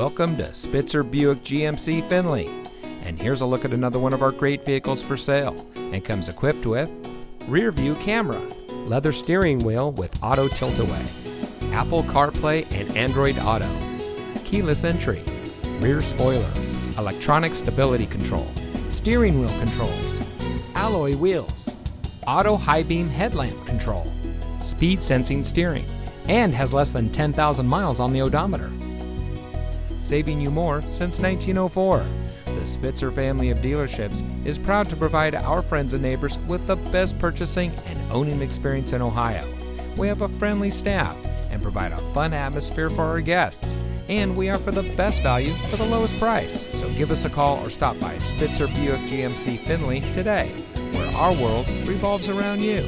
Welcome to Spitzer Buick GMC Findlay. And here's a look at another one of our great vehicles for sale, and comes equipped with rear view camera, leather steering wheel with auto tilt-away, Apple CarPlay and Android Auto, keyless entry, rear spoiler, electronic stability control, steering wheel controls, alloy wheels, auto high beam headlamp control, speed sensing steering, and has less than 10,000 miles on the odometer. Saving you more since 1904. The Spitzer family of dealerships is proud to provide our friends and neighbors with the best purchasing and owning experience in Ohio. We have a friendly staff and provide a fun atmosphere for our guests. And we offer the best value for the lowest price. So give us a call or stop by Spitzer Buick GMC Findlay today, where our world revolves around you.